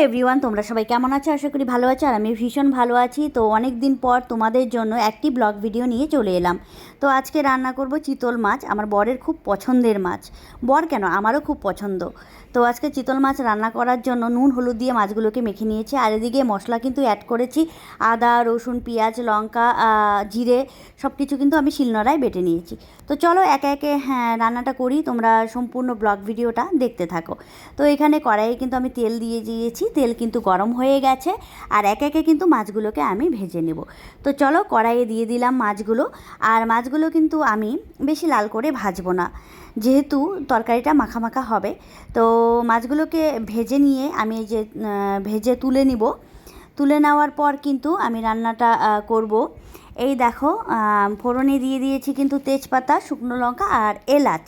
Everyone, তোমরা সবাই কেমন আছো? আশা করি ভালো আছো। আর আমি ভীষণ ভালো আছি। তো অনেক দিন পর তোমাদের জন্য একটি ব্লগ ভিডিও নিয়ে চলে এলাম। তো আজকে রান্না করব চিতল মাছ। আমার বরের খুব পছন্দের মাছ। বর কেন, আমারও খুব পছন্দ। তো আজকে চিতল মাছ রান্না করার জন্য নুন হলুদ দিয়ে মাছগুলোকে মেখে নিয়েছি। আর এদিকে মশলা কিন্তু অ্যাড করেছি, আদা রসুন পেঁয়াজ লঙ্কা জিরে সব কিছু কিন্তু আমি শিলনোড়ায় বেটে নিয়েছি। তো চলো একে একে রান্নাটা করি, তোমরা সম্পূর্ণ ব্লগ ভিডিওটা দেখতে থাকো। তো এখানে কড়াইয়ে কিন্তু আমি তেল দিয়ে দিয়েছি, তেল কিন্তু গরম হয়ে গেছে। আর একে একে কিন্তু মাছগুলোকে আমি ভেজে নেব। তো চলো কড়াইয়ে দিয়ে দিলাম মাছগুলো। আর মাছগুলো কিন্তু আমি বেশি লাল করে ভাজবো না, যেহেতু তরকারিটা মাখা মাখা হবে। তো মাছগুলোকে ভেজে নিয়ে আমি এই যে ভেজে তুলে নিব। তুলে নেওয়ার পর কিন্তু আমি রান্নাটা করব। এই দেখো, ফোড়নে দিয়ে দিয়েছি কিন্তু তেজপাতা শুকনো লঙ্কা আর এলাচ।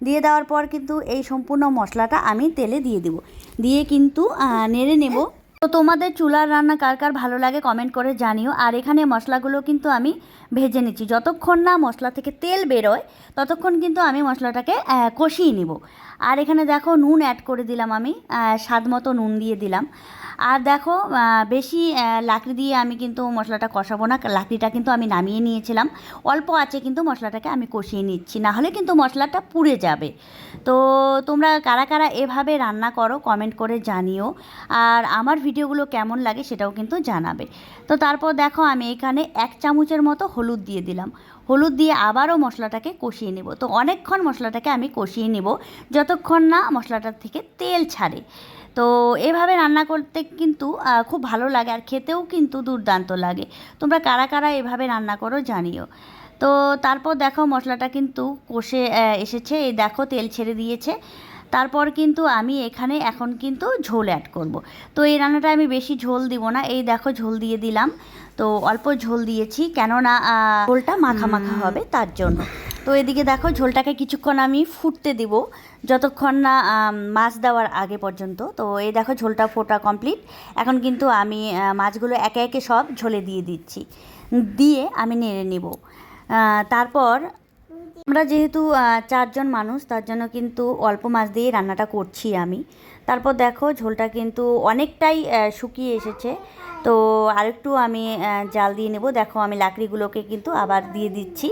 দিয়ে দেওয়ার পর কিন্তু এই সম্পূর্ণ মশলাটা আমি তেলে দিয়ে দেব, দিয়ে কিন্তু নেড়ে নেব। তো তোমাদের চুলার রান্না কার কার ভালো লাগে কমেন্ট করে জানিও। আর এখানে মশলাগুলো কিন্তু আমি ভেজে নিচ্ছি, যতক্ষণ না মশলা থেকে তেল বেরোয় ততক্ষণ কিন্তু আমি মশলাটাকে কষিয়ে নিব। আর এখানে দেখো নুন অ্যাড করে দিলাম, আমি স্বাদ মতো নুন দিয়ে দিলাম। আর দেখো বেশি লাকড়ি দিয়ে আমি কিন্তু মশলাটা কষাবো না, লাকড়িটা কিন্তু আমি নামিয়ে নিয়েছিলাম। অল্প আঁচে কিন্তু মশলাটাকে আমি কষিয়ে নিচ্ছি, না হলে কিন্তু মশলাটা পুড়ে যাবে। তো তোমরা কারা কারা এভাবে রান্না করো কমেন্ট করে জানিও। আর আমার ভিডিওগুলো কেমন লাগে সেটাও কিন্তু জানাবে। তো তারপর দেখো আমি এখানে 1 চামচের মতো হলুদ দিয়ে দিলাম। হলুদ দিয়ে আবারও মশলাটাকে কষিয়ে নেব। তো অনেকক্ষণ মশলাটাকে আমি কষিয়ে নেব, যতক্ষণ না মশলাটার থেকে তেল ছাড়ে। তো এভাবে রান্না করতে কিন্তু খুব ভালো লাগে, আর খেতেও কিন্তু দুর্দান্ত লাগে। তোমরা কারা কারা এভাবে রান্না করো জানিও। তো তারপর দেখো মশলাটা কিন্তু কষে এসেছে, এই দেখো তেল ছেড়ে দিয়েছে। তারপর কিন্তু আমি এখানে এখন কিন্তু ঝোল অ্যাড করব। তো এই রান্নাটা আমি বেশি ঝোল দিব না, এই দেখো ঝোল দিয়ে দিলাম। তো অল্প ঝোল দিয়েছি, কেননা ঝোলটা মাখা মাখা হবে তার জন্য। তো এদিকে দেখো ঝোলটাকে কিছুক্ষণ আমি ফুটতে দিব, যতক্ষণ না মাছ দেওয়ার আগে পর্যন্ত। তো এই দেখো ঝোলটা ফোটা কমপ্লিট। এখন কিন্তু আমি মাছগুলো একে একে সব ঝোলে দিয়ে দিচ্ছি, দিয়ে আমি নেড়ে নেব। তারপর আমরা যেহেতু 4 জন মানুষ, তার জন্য কিন্তু অল্প মাছ দিয়ে রান্নাটা করছি আমি। তারপর দেখো ঝোলটা কিন্তু অনেকটাই শুকিয়ে এসেছে। তো আরেকটু আমি জাল দিয়ে নেব। দেখো আমি লাকড়িগুলোকে কিন্তু আবার দিয়ে দিচ্ছি,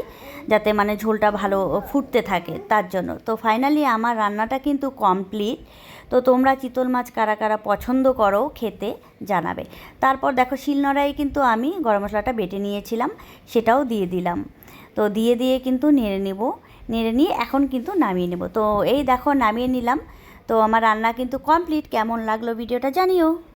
যাতে মানে ঝোলটা ভালো ফুটতে থাকে তার জন্য। তো ফাইনালি আমার রান্নাটা কিন্তু কমপ্লিট। তো তোমরা চিতল মাছ কারা কারা পছন্দ করো খেতে জানাবে। তারপর দেখো শিলনোড়ায় কিন্তু আমি গরম মশলাটা বেটে নিয়েছিলাম, সেটাও দিয়ে দিলাম। তো দিয়ে দিয়ে কিন্তু নেড়ে নেব, নেড়ে নিয়ে এখন কিন্তু নামিয়ে নেব। তো এই দেখো নামিয়ে নিলাম। তো আমার রান্না কিন্তু কমপ্লিট। কেমন লাগলো ভিডিওটা জানিও।